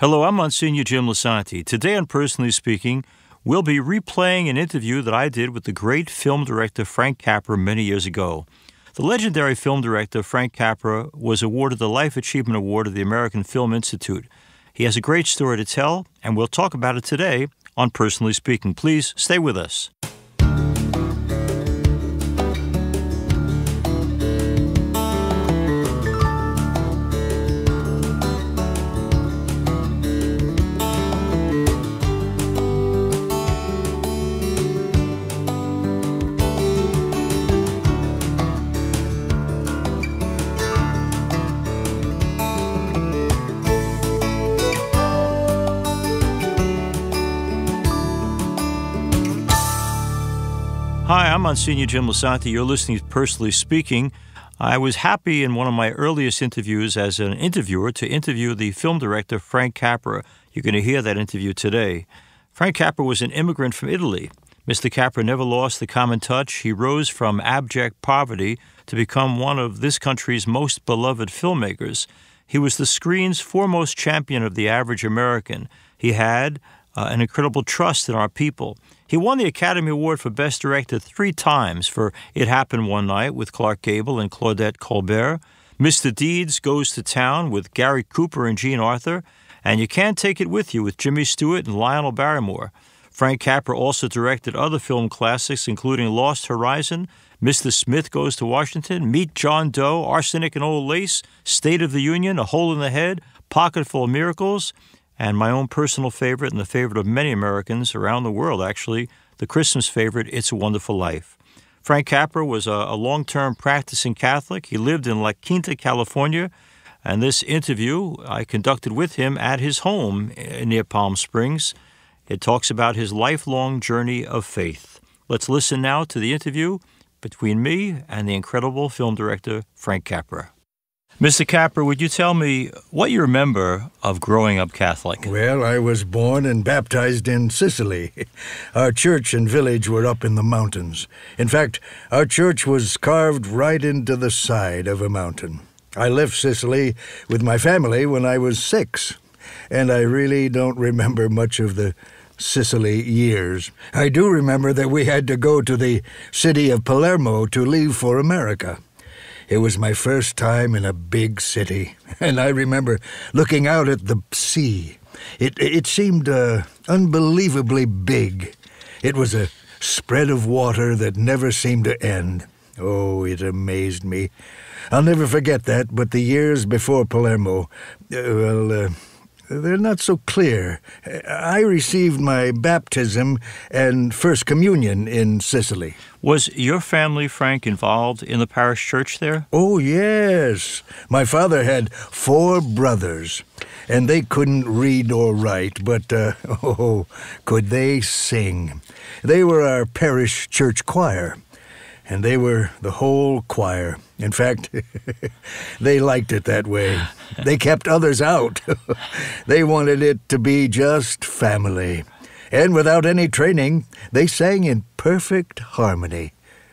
Hello, I'm Monsignor Jim Lisante. Today on Personally Speaking, we'll be replaying an interview that I did with the great film director Frank Capra many years ago. The legendary film director Frank Capra was awarded the Life Achievement Award of the American Film Institute. He has a great story to tell, and we'll talk about it today on Personally Speaking. Please stay with us. Hi, I'm Monsignor Jim Lisante. You're listening to Personally Speaking. I was happy in one of my earliest interviews as an interviewer to interview the film director Frank Capra. You're going to hear that interview today. Frank Capra was an immigrant from Italy. Mr. Capra never lost the common touch. He rose from abject poverty to become one of this country's most beloved filmmakers. He was the screen's foremost champion of the average American. He had an incredible trust in our people. He won the Academy Award for Best Director 3 times for It Happened One Night with Clark Gable and Claudette Colbert, Mr. Deeds Goes to Town with Gary Cooper and Jean Arthur, and You Can't Take It With You with Jimmy Stewart and Lionel Barrymore. Frank Capra also directed other film classics, including Lost Horizon, Mr. Smith Goes to Washington, Meet John Doe, Arsenic and Old Lace, State of the Union, A Hole in the Head, Pocketful of Miracles, and my own personal favorite and the favorite of many Americans around the world, actually, the Christmas favorite, It's a Wonderful Life. Frank Capra was a long-term practicing Catholic. He lived in La Quinta, California, and this interview I conducted with him at his home near Palm Springs. It talks about his lifelong journey of faith. Let's listen now to the interview between me and the incredible film director Frank Capra. Mr. Capra, would you tell me what you remember of growing up Catholic? Well, I was born and baptized in Sicily. Our church and village were up in the mountains. In fact, our church was carved right into the side of a mountain. I left Sicily with my family when I was 6, and I really don't remember much of the Sicily years. I do remember that we had to go to the city of Palermo to leave for America. It was my first time in a big city, and I remember looking out at the sea. It seemed unbelievably big. It was a spread of water that never seemed to end. Oh, it amazed me. I'll never forget that, but the years before Palermo, they're not so clear. I received my baptism and First Communion in Sicily. Was your family, Frank, involved in the parish church there? Oh, yes. My father had 4 brothers, and they couldn't read or write, but, could they sing. They were our parish church choir, and they were the whole choir. In fact, they liked it that way. They kept others out. They wanted it to be just family. And without any training, they sang in perfect harmony.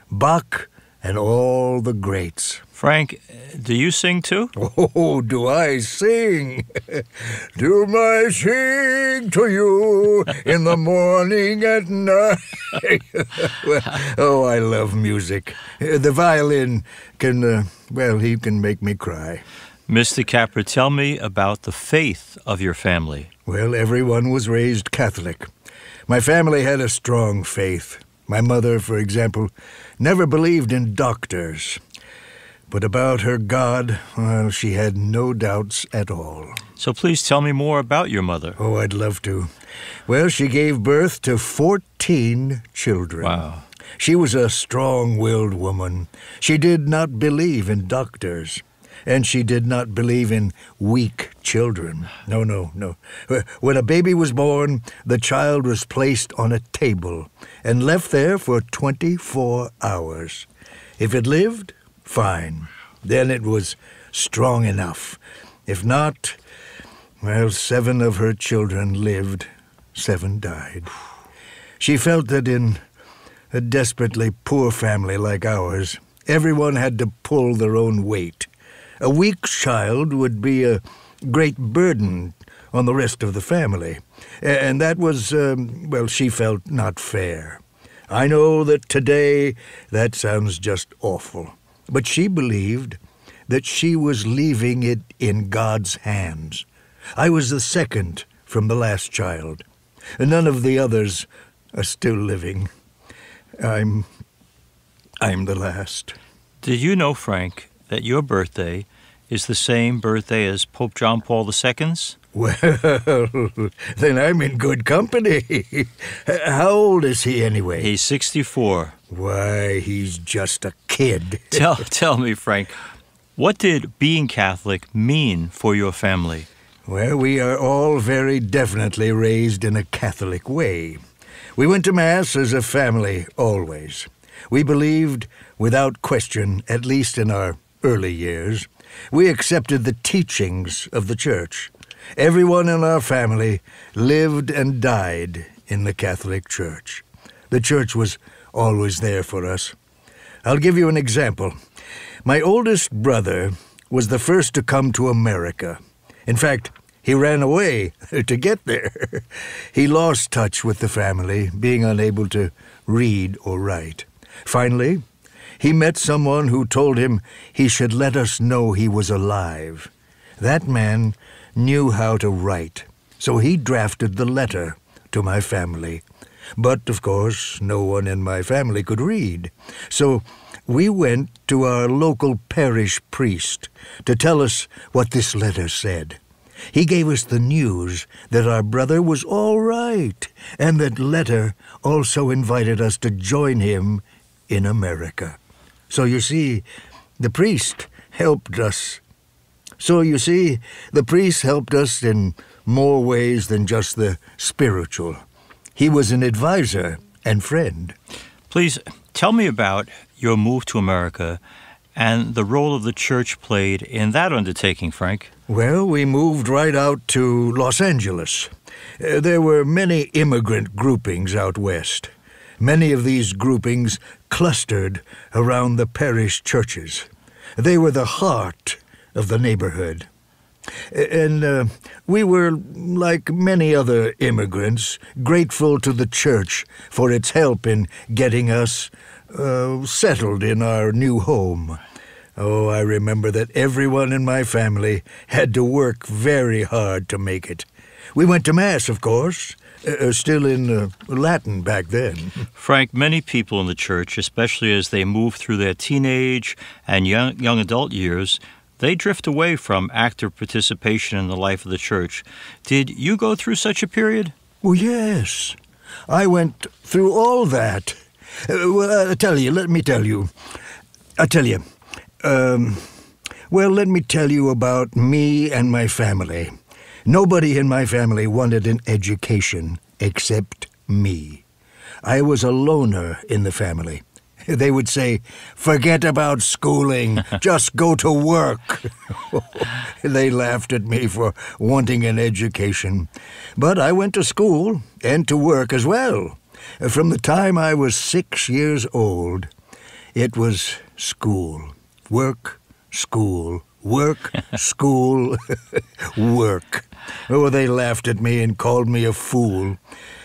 Bach and all the greats. Frank, do you sing too? Oh, do I sing? Do I sing to you in the morning at night? I love music. The violin can, he can make me cry. Mr. Capra, tell me about the faith of your family. Well, everyone was raised Catholic. My family had a strong faith. My mother, for example, never believed in doctors. But about her God, well, she had no doubts at all. So please tell me more about your mother. Oh, I'd love to. Well, she gave birth to 14 children. Wow. She was a strong-willed woman. She did not believe in doctors. And she did not believe in weak children. No. When a baby was born, the child was placed on a table and left there for 24 hours. If it lived, fine. Then it was strong enough. If not, 7 of her children lived, 7 died. She felt that in a desperately poor family like ours, everyone had to pull their own weight. A weak child would be a great burden on the rest of the family. And that was, well, she felt not fair. I know that today that sounds just awful, but she believed that she was leaving it in God's hands. I was the second from the last child, and none of the others are still living. I'm the last. Did you know, Frank, that your birthday is the same birthday as Pope John Paul II's? Well, then I'm in good company. How old is he anyway? He's 64. Why, he's just a kid. Tell me, Frank, what did being Catholic mean for your family? Well, we are all very definitely raised in a Catholic way. We went to Mass as a family, always. We believed, without question, at least in our early years. We accepted the teachings of the Church. Everyone in our family lived and died in the Catholic Church. The Church was always there for us. I'll give you an example. My oldest brother was the first to come to America. In fact, he ran away to get there. He lost touch with the family, being unable to read or write. Finally, he met someone who told him he should let us know he was alive. That man knew how to write, so he drafted the letter to my family. But, of course, no one in my family could read. So we went to our local parish priest to tell us what this letter said. He gave us the news that our brother was all right, and that letter also invited us to join him in America. So you see, the priest helped us. in more ways than just the spiritual. He was an advisor and friend. Please tell me about your move to America and the role of the Church played in that undertaking, Frank. Well, we moved right out to Los Angeles. There were many immigrant groupings out west. Many of these groupings clustered around the parish churches. They were the heart of the neighborhood. And we were, like many other immigrants, grateful to the Church for its help in getting us settled in our new home. Oh, I remember that everyone in my family had to work very hard to make it. We went to Mass, of course, still in Latin back then. Frank, many people in the Church, especially as they move through their teenage and young adult years, they drift away from active participation in the life of the Church. Did you go through such a period? Oh, yes. I went through all that. Well, let me tell you about me and my family. Nobody in my family wanted an education except me. I was a loner in the family. They would say, "Forget about schooling, just go to work." They laughed at me for wanting an education. But I went to school and to work as well. From the time I was 6 years old, it was school, work, school, work, school, work. Oh, they laughed at me and called me a fool.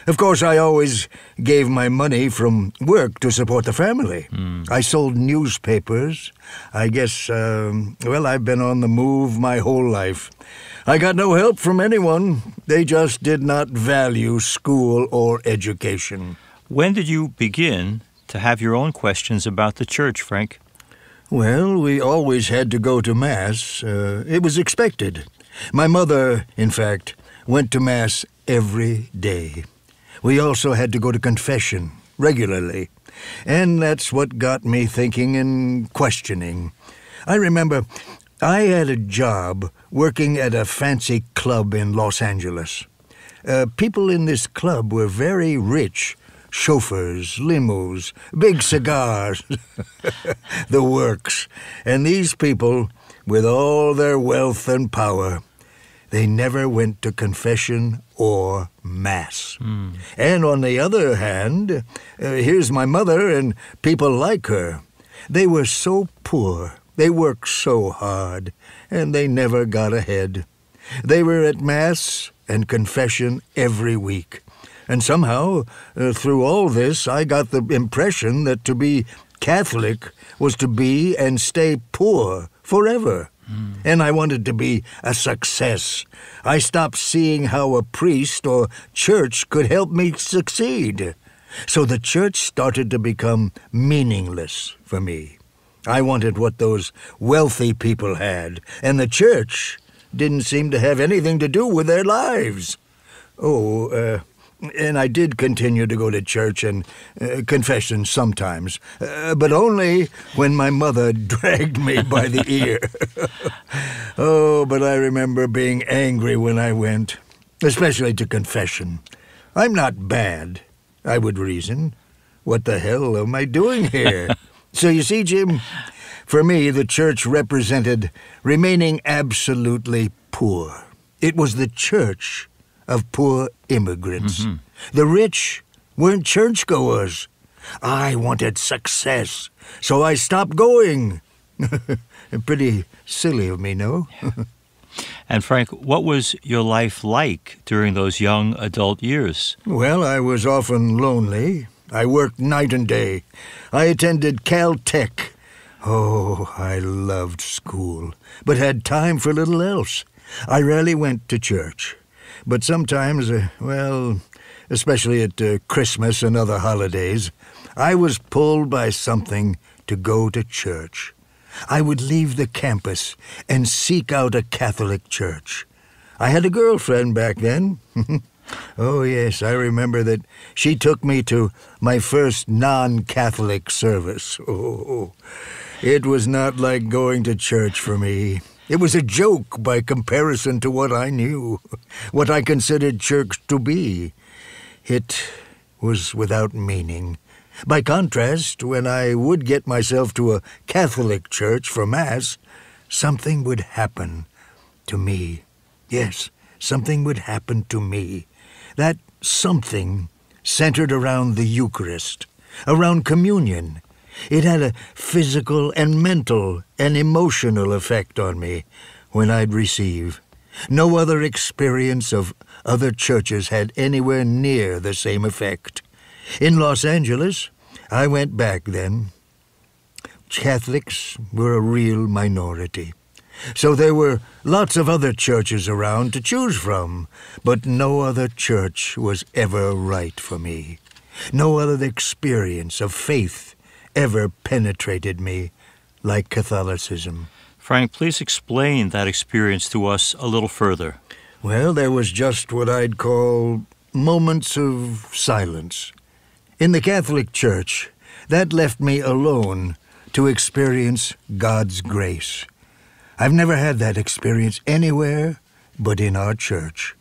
Of course, I always gave my money from work to support the family. I sold newspapers. I guess, I've been on the move my whole life. I got no help from anyone. They just did not value school or education. When did you begin to have your own questions about the Church, Frank? Well, we always had to go to Mass. It was expected. My mother, in fact, went to Mass every day. We also had to go to confession regularly, and that's what got me thinking and questioning. I remember I had a job working at a fancy club in Los Angeles. People in this club were very rich. Chauffeurs, limos, big cigars, the works. And these people, with all their wealth and power, they never went to confession or Mass. And on the other hand, here's my mother and people like her. They were so poor, they worked so hard, and they never got ahead. They were at Mass and confession every week. And somehow, through all this, I got the impression that to be Catholic was to be and stay poor forever. And I wanted to be a success. I stopped seeing how a priest or church could help me succeed. So the church started to become meaningless for me. I wanted what those wealthy people had, and the church didn't seem to have anything to do with their lives. And I did continue to go to church and confession sometimes, but only when my mother dragged me by the ear. But I remember being angry when I went, especially to confession. I'm not bad, I would reason. What the hell am I doing here? So you see, Jim, for me, the church represented remaining absolutely poor. It was the church of poor immigrants. The rich weren't churchgoers. I wanted success, so I stopped going. Pretty silly of me, no? And Frank, what was your life like during those young adult years? Well, I was often lonely. I worked night and day. I attended Caltech. Oh, I loved school, but had time for little else. I rarely went to church. But sometimes, especially at Christmas and other holidays, I was pulled by something to go to church. I would leave the campus and seek out a Catholic church. I had a girlfriend back then. Oh, yes, I remember that she took me to my first non-Catholic service. Oh, it was not like going to church for me. It was a joke by comparison to what I knew, what I considered church to be. It was without meaning. By contrast, when I would get myself to a Catholic church for Mass, something would happen to me. Yes, something would happen to me. That something centered around the Eucharist, around communion. It had a physical and mental and emotional effect on me when I'd receive. No other experience of other churches had anywhere near the same effect. In Los Angeles, I went back then. Catholics were a real minority. So there were lots of other churches around to choose from, but no other church was ever right for me. No other experience of faith ever penetrated me like Catholicism. Frank, please explain that experience to us a little further. Well, there was just what I'd call moments of silence. In the Catholic Church, that left me alone to experience God's grace. I've never had that experience anywhere but in our church.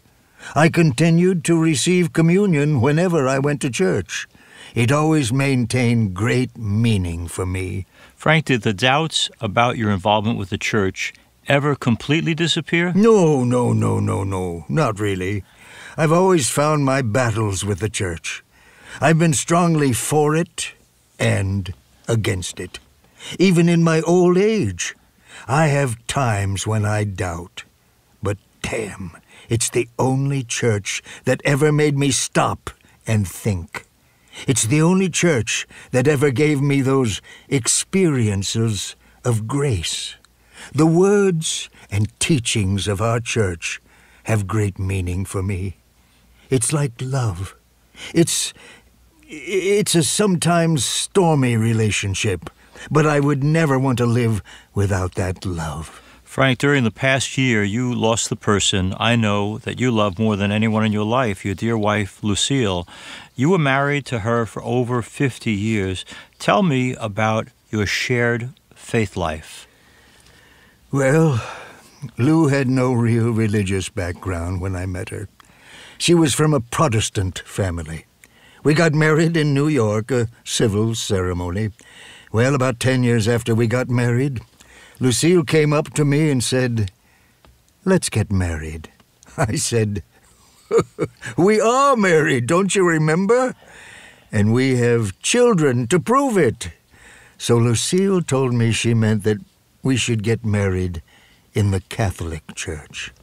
I continued to receive communion whenever I went to church. It always maintained great meaning for me. Frank, did the doubts about your involvement with the church ever completely disappear? No, not really. I've always found my battles with the church. I've been strongly for it and against it. Even in my old age, I have times when I doubt. But damn, it's the only church that ever made me stop and think. It's the only church that ever gave me those experiences of grace. The words and teachings of our church have great meaning for me. It's like love. It's a sometimes stormy relationship, but I would never want to live without that love. Frank, during the past year, you lost the person I know that you love more than anyone in your life, your dear wife, Lucille. You were married to her for over 50 years. Tell me about your shared faith life. Well, Lou had no real religious background when I met her. She was from a Protestant family. We got married in New York, a civil ceremony. Well, about 10 years after we got married, Lucille came up to me and said, "Let's get married." I said, "We are married, don't you remember? And we have children to prove it." So Lucille told me she meant that we should get married in the Catholic Church.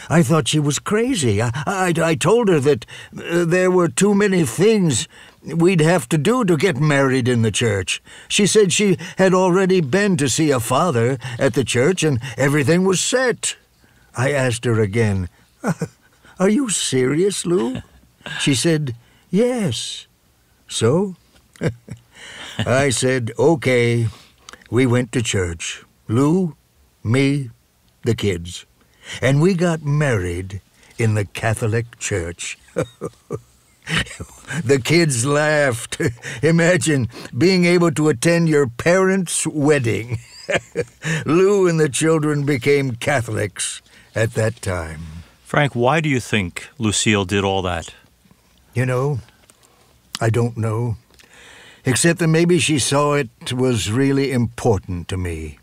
I thought she was crazy. I told her that there were too many things we'd have to do to get married in the church. She said she had already been to see a father at the church and everything was set. I asked her again, "Are you serious, Lou?" She said, "Yes." So? I said, "Okay." We went to church. Lou, me, the kids. And we got married in the Catholic Church. The kids laughed. Imagine being able to attend your parents' wedding. Lou and the children became Catholics at that time. Frank, why do you think Lucille did all that? You know, I don't know. Except that maybe she saw it was really important to me.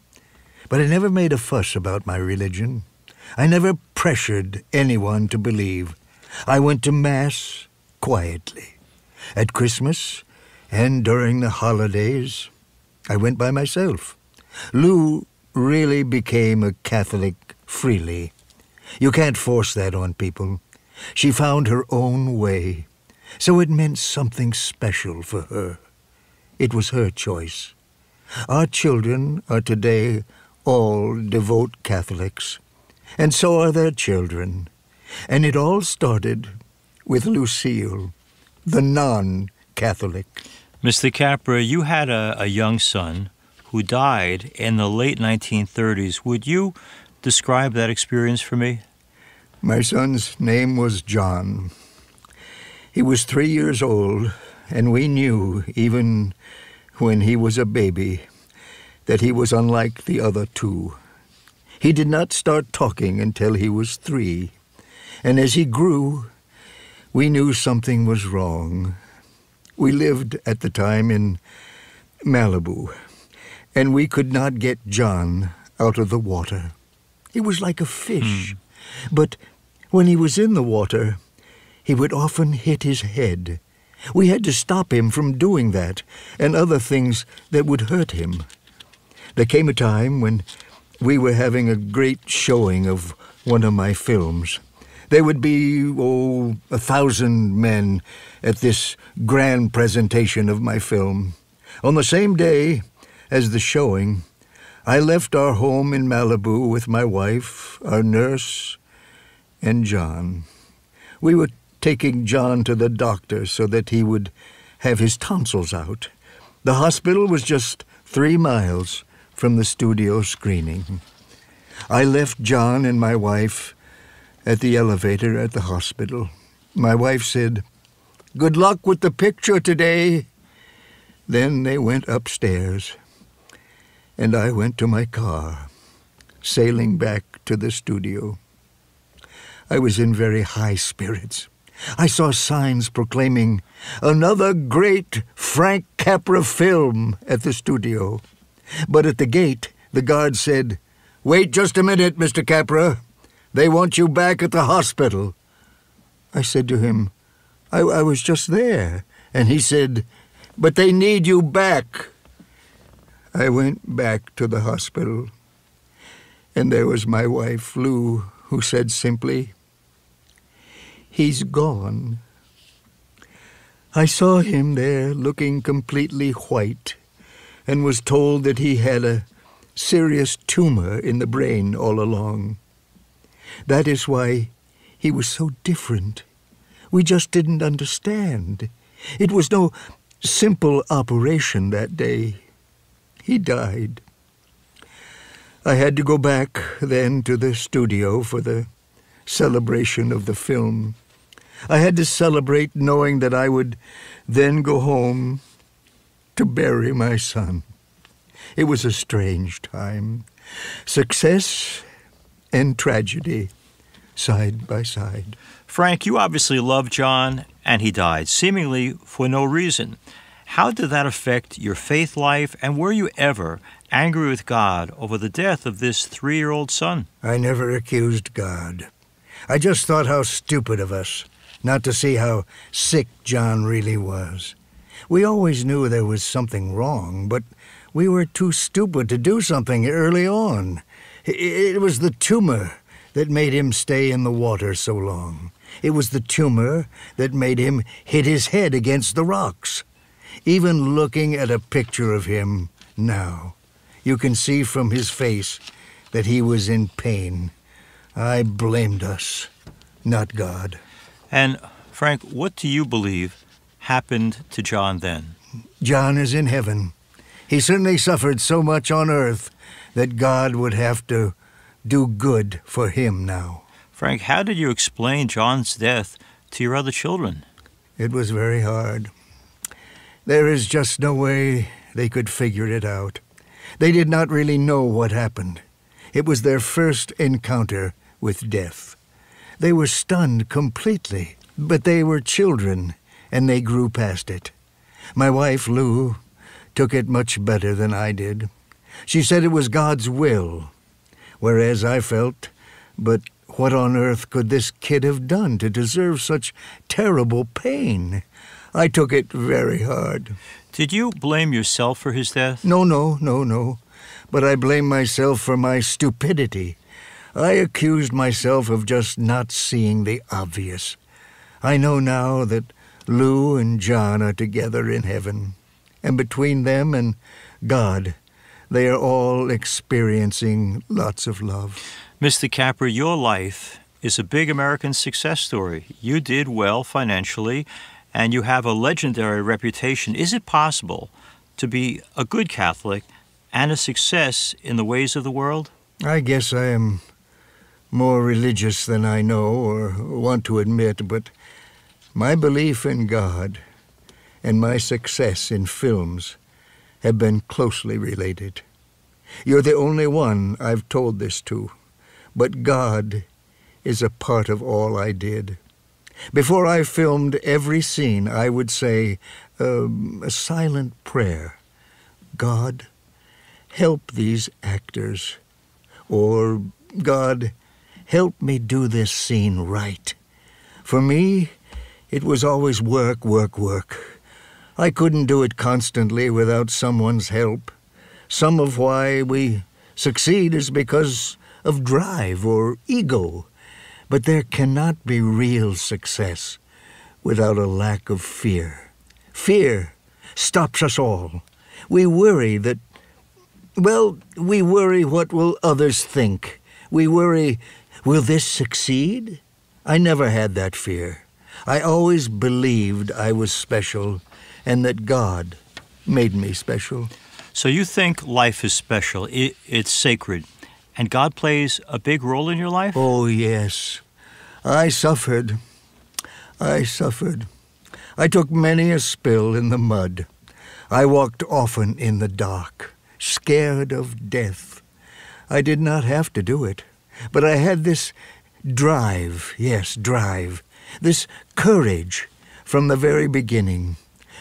But I never made a fuss about my religion. I never pressured anyone to believe. I went to Mass quietly. At Christmas and during the holidays, I went by myself. Lou really became a Catholic freely. You can't force that on people. She found her own way, so it meant something special for her. It was her choice. Our children are today all devout Catholics, and so are their children. And it all started with Lucille, the non-Catholic. Mr. Capra, you had a young son who died in the late 1930s. Would you describe that experience for me? My son's name was John. He was 3 years old, and we knew, even when he was a baby, that he was unlike the other two. He did not start talking until he was 3, and as he grew, we knew something was wrong. We lived at the time in Malibu, and we could not get John out of the water. He was like a fish, but when he was in the water, he would often hit his head. We had to stop him from doing that and other things that would hurt him. There came a time when we were having a great showing of one of my films. There would be, 1,000 men at this grand presentation of my film. On the same day as the showing, I left our home in Malibu with my wife, our nurse, and John. We were taking John to the doctor so that he would have his tonsils out. The hospital was just 3 miles from the studio screening. I left John and my wife at the elevator at the hospital. My wife said, "Good luck with the picture today." Then they went upstairs, and I went to my car, sailing back to the studio. I was in very high spirits. I saw signs proclaiming another great Frank Capra film at the studio. But at the gate, the guard said, "Wait just a minute, Mr. Capra. They want you back at the hospital." I said to him, I was just there. And he said, "But they need you back." I went back to the hospital, and there was my wife, Lou, who said simply, "He's gone." I saw him there looking completely white and was told that he had a serious tumor in the brain all along. That is why he was so different. We just didn't understand. It was no simple operation that day. He died. I had to go back then to the studio for the celebration of the film. I had to celebrate knowing that I would then go home to bury my son. It was a strange time. Success and tragedy side by side. Frank, you obviously loved John, and he died, seemingly for no reason. How did that affect your faith life, and were you ever angry with God over the death of this 3-year-old son? I never accused God. I just thought how stupid of us not to see how sick John really was. We always knew there was something wrong, but we were too stupid to do something early on. It was the tumor that made him stay in the water so long. It was the tumor that made him hit his head against the rocks. Even looking at a picture of him now, you can see from his face that he was in pain. I blamed us, not God. And, Frank, what do you believe happened to John then? John is in heaven. He certainly suffered so much on earth that God would have to do good for him now. Frank, how did you explain John's death to your other children? It was very hard. There is just no way they could figure it out. They did not really know what happened. It was their first encounter with death. They were stunned completely, but they were children, and they grew past it. My wife, Lou, took it much better than I did. She said it was God's will, whereas I felt, but what on earth could this kid have done to deserve such terrible pain? I took it very hard. Did you blame yourself for his death? No. But I blame myself for my stupidity. I accused myself of just not seeing the obvious. I know now that Lou and John are together in heaven, and between them and God, they are all experiencing lots of love. Mr. Capra, your life is a big American success story. You did well financially, and you have a legendary reputation. Is it possible to be a good Catholic and a success in the ways of the world? I guess I am more religious than I know or want to admit, but my belief in God and my success in films have been closely related. You're the only one I've told this to, but God is a part of all I did. Before I filmed every scene, I would say a silent prayer. God, help these actors. Or, God, help me do this scene right. For me, it was always work. I couldn't do it constantly without someone's help. Some of why we succeed is because of drive or ego. But there cannot be real success without a lack of fear. Fear stops us all. We worry we worry what will others think. We worry, will this succeed? I never had that fear. I always believed I was special and that God made me special. So you think life is special, it's sacred, and God plays a big role in your life? Oh, yes. I suffered. I took many a spill in the mud. I walked often in the dark, scared of death. I did not have to do it, but I had this drive, this courage from the very beginning.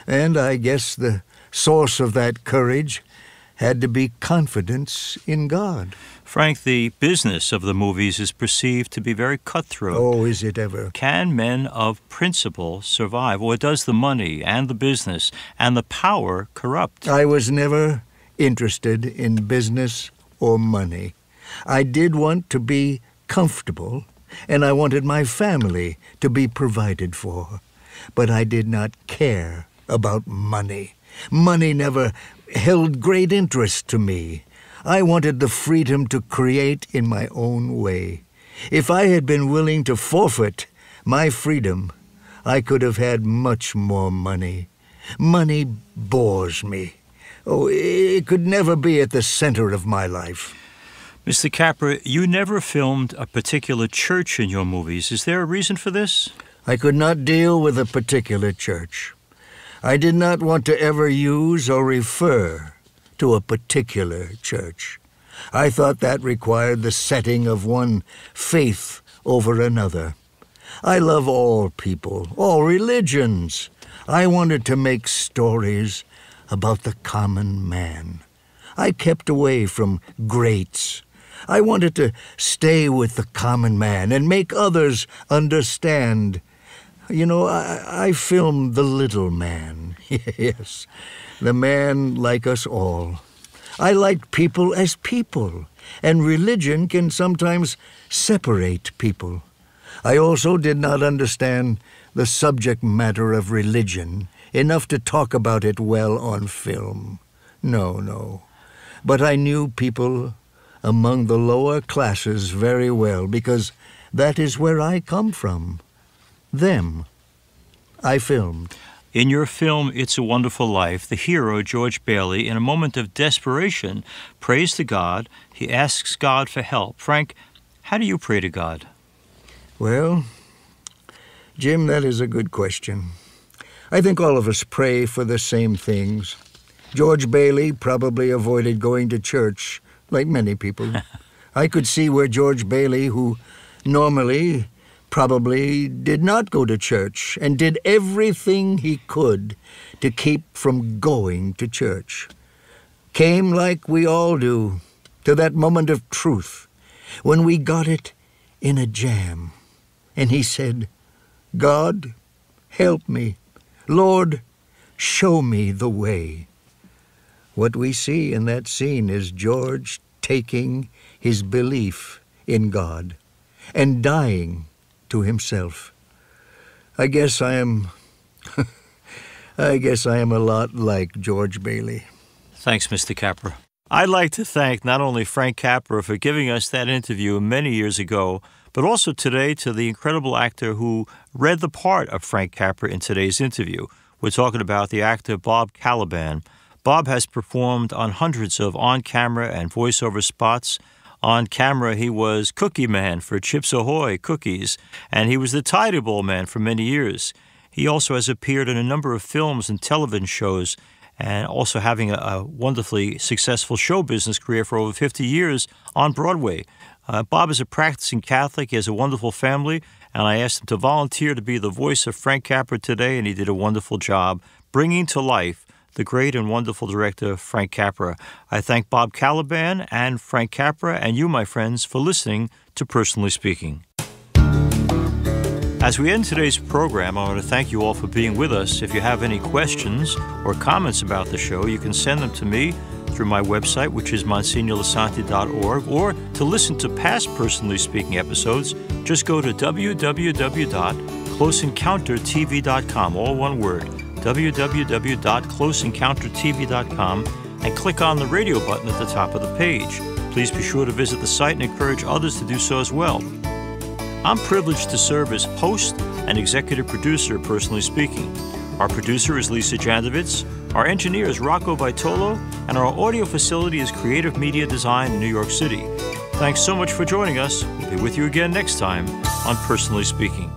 And I guess the source of that courage had to be confidence in God. Frank, the business of the movies is perceived to be very cutthroat. Oh, is it ever? Can men of principle survive, or does the money and the business and the power corrupt? I was never interested in business or money. I did want to be comfortable, and I wanted my family to be provided for. But I did not care about money. Money never held great interest to me. I wanted the freedom to create in my own way. If I had been willing to forfeit my freedom, I could have had much more money. Money bores me. Oh, it could never be at the center of my life. Mr. Capra, you never filmed a particular church in your movies. Is there a reason for this? I could not deal with a particular church. I did not want to ever use or refer to a particular church. I thought that required the setting of one faith over another. I love all people, all religions. I wanted to make stories about the common man. I kept away from greats. I wanted to stay with the common man and make others understand. You know, I filmed the little man. Yes, the man like us all. I liked people as people, and religion can sometimes separate people. I also did not understand the subject matter of religion enough to talk about it well on film. No. But I knew people among the lower classes very well because that is where I come from. Them. I filmed. In your film, It's a Wonderful Life, the hero, George Bailey, in a moment of desperation, prays to God. He asks God for help. Frank, how do you pray to God? Well, Jim, that is a good question. I think all of us pray for the same things. George Bailey probably avoided going to church, like many people. I could see where George Bailey, who normally probably did not go to church and did everything he could to keep from going to church, came like we all do to that moment of truth when we got it in a jam. And he said, God, help me. Lord, show me the way. What we see in that scene is George taking his belief in God and dying to himself. I guess I am a lot like George Bailey. Thanks, Mr. Capra. I'd like to thank not only Frank Capra for giving us that interview many years ago, but also today to the incredible actor who read the part of Frank Capra in today's interview. We're talking about the actor Bob Kaliban. Bob has performed on hundreds of on-camera and voiceover spots. On camera, he was Cookie Man for Chips Ahoy cookies, and he was the Tidy Bowl Man for many years. He also has appeared in a number of films and television shows, and also having a wonderfully successful show business career for over 50 years on Broadway. Bob is a practicing Catholic. He has a wonderful family, and I asked him to volunteer to be the voice of Frank Capra today, and he did a wonderful job bringing to life the great and wonderful director, Frank Capra. I thank Bob Kaliban and Frank Capra and you, my friends, for listening to Personally Speaking. As we end today's program, I want to thank you all for being with us. If you have any questions or comments about the show, you can send them to me through my website, which is MonsignorLisante.org, or to listen to past Personally Speaking episodes, just go to www.closeencountertv.com, all one word, www.closeencountertv.com, and click on the radio button at the top of the page. Please be sure to visit the site and encourage others to do so as well. I'm privileged to serve as host and executive producer of Personally Speaking. Our producer is Lisa Jandovitz, our engineer is Rocco Vitolo, and our audio facility is Creative Media Design in New York City. Thanks so much for joining us. We'll be with you again next time on Personally Speaking.